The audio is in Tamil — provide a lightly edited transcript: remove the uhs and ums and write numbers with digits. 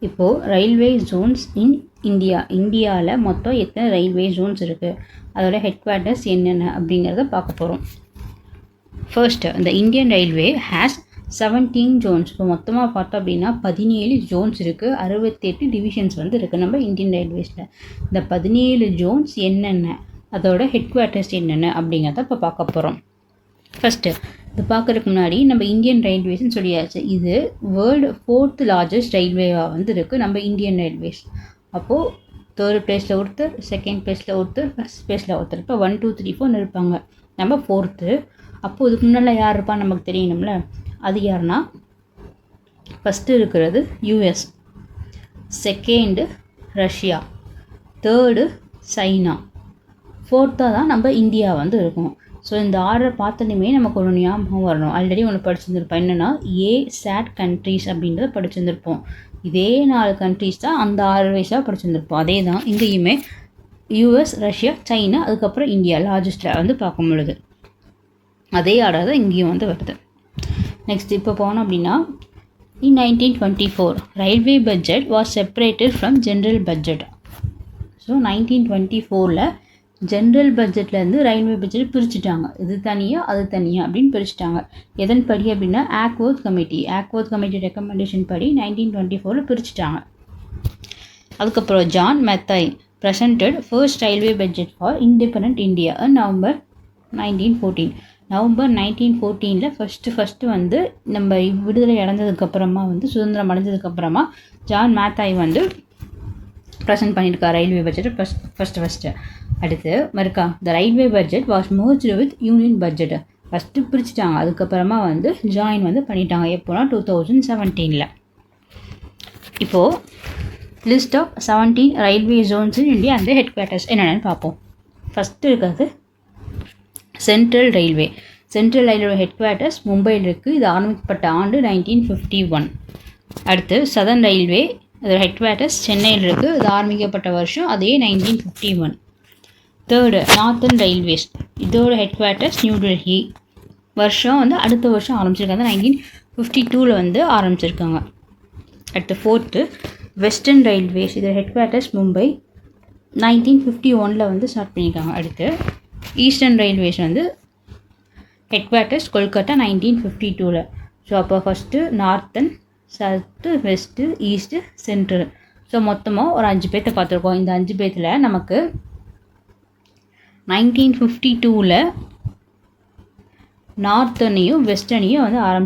இப்போது ரயில்வே ஜோன்ஸ் இன் இந்தியாவில் மொத்தம் எத்தனை ரயில்வே ஜோன்ஸ் இருக்குது, அதோட ஹெட் குவார்ட்டர்ஸ் என்னென்ன அப்படிங்கிறத பார்க்க போகிறோம். ஃபர்ஸ்ட்டு, இந்த இந்தியன் ரயில்வே ஹேஸ் 17 ஜோன்ஸ். இப்போ மொத்தமாக பார்த்தோம் அப்படின்னா 17 ஜோன்ஸ் இருக்குது, 68 டிவிஷன்ஸ் வந்து இருக்குது நம்ம இந்தியன் ரயில்வேஸில். இந்த 17 ஜோன்ஸ் என்னென்ன, அதோட ஹெட் குவார்ட்டர்ஸ் என்னென்ன அப்படிங்கிறத இப்போ பார்க்க போகிறோம். ஃபஸ்ட்டு இது பார்க்குறதுக்கு முன்னாடி நம்ம இந்தியன் ரயில்வேஸ்ன்னு சொல்லியாச்சு. இது வேர்ல்டு 4th லார்ஜஸ்ட் ரயில்வேவாக வந்து இருக்குது நம்ம இந்தியன் ரயில்வேஸ். அப்போது 3rd பிளேஸில் ஒருத்தர், 2nd பிளேஸில் ஒருத்தர், 1st பிளேஸில் ஒருத்தர். இப்போ 1 2 3 4 இருப்பாங்க. நம்ம 4th. அப்போது இதுக்கு முன்னால் யார் இருப்பான்னு நமக்கு தெரியணும்ல. அது யாருன்னா, ஃபஸ்ட்டு இருக்கிறது US, 2nd Russia, 3rd China, 4th தான் நம்ம இந்தியா வந்து இருக்கும். ஸோ இந்த ஆர்டர் பார்த்தோன்னே நமக்கு ஒரு ஞாபகம் வரணும். ஆல்ரெடி ஒன்று படிச்சிருந்துருப்போம். என்னென்னா ASAT கண்ட்ரீஸ் அப்படின்றத படிச்சிருந்துருப்போம். இதே 4 கண்ட்ரீஸ் தான் அந்த 6 வயசாக படிச்சிருந்துருப்போம். அதே தான் இங்கேயுமே யூஎஸ், ரஷ்யா, சைனா, அதுக்கப்புறம் இந்தியா லார்ஜஸ்ட்டில் வந்து பார்க்கும் பொழுது அதே ஆர்டர் தான் இங்கேயும் வந்து வருது. நெக்ஸ்ட் இப்போ போனோம் அப்படின்னா, in 1924 railway budget was separated from general budget. So 1924 general பட்ஜெட்லேருந்து ரயில்வே பட்ஜெட் பிரிச்சுட்டாங்க. இது தனியாக அது தனியாக அப்படின்னு பிரிச்சுட்டாங்க. எதன் படி அப்படின்னா ஆக்வர்த் கமிட்டி ரெக்கமெண்டேஷன் படி 1924 பிரிச்சுட்டாங்க. அதுக்கப்புறம் John Mathai presented first railway budget for independent India November 1914. November 1914 first வந்து நம்ம விடுதலை அடைஞ்சதுக்கப்புறமா வந்து சுதந்திரம் அடைஞ்சதுக்கப்புறமா ஜான் மேத்தாய் வந்து ப்ரெசென்ட் பண்ணியிருக்கார் ரயில்வே பட்ஜெட்டை ஃபஸ்ட்டு. அடுத்து மறுக்கா the railway budget was merged with union budget. First பிரிச்சுட்டாங்க, அதுக்கப்புறமா வந்து ஜாயின் வந்து பண்ணிட்டாங்க. எப்போனா 2017. இப்போது list of 17 railway zones in India அந்த ஹெட் குவார்ட்டர்ஸ் என்னென்னு பார்ப்போம். ஃபஸ்ட்டு இருக்கிறது சென்ட்ரல் ரயில்வே ஹெட் குவார்ட்டர்ஸ் மும்பையில் இருக்குது. இது ஆரம்பிக்கப்பட்ட ஆண்டு 1951. அடுத்து சதர்ன் ரயில்வே, அதோட ஹெட் குவார்ட்டர்ஸ் சென்னையில் இருக்குது. இது ஆரம்பிக்கப்பட்ட வருஷம் அதே 1951. தேர்டு நார்த்தன் ரயில்வேஸ், இதோட ஹெட் குவார்ட்டர்ஸ் நியூ டெல்லி. வருஷம் வந்து அடுத்த வருஷம் ஆரம்பிச்சிருக்காங்க, 1952 வந்து ஆரம்பிச்சிருக்காங்க. அடுத்து ஃபோர்த்து வெஸ்டர்ன் ரயில்வேஸ், இதோட ஹெட் குவார்ட்டர்ஸ் மும்பை, 1951 வந்து ஸ்டார்ட் பண்ணியிருக்காங்க. அடுத்து ஈஸ்டர்ன் ரயில்வேஸ் வந்து ஹெட் குவார்ட்டர்ஸ் கொல்கட்டா 1952. ஸோ அப்போ first northern, south, west, east, central. So மொத்தமாக ஒரு 5 பேர்த்தை பார்த்துருக்கோம். இந்த 5 பேர்த்தில் நமக்கு 1952 நார்த்தனையும் வெஸ்டர்னையும் வந்து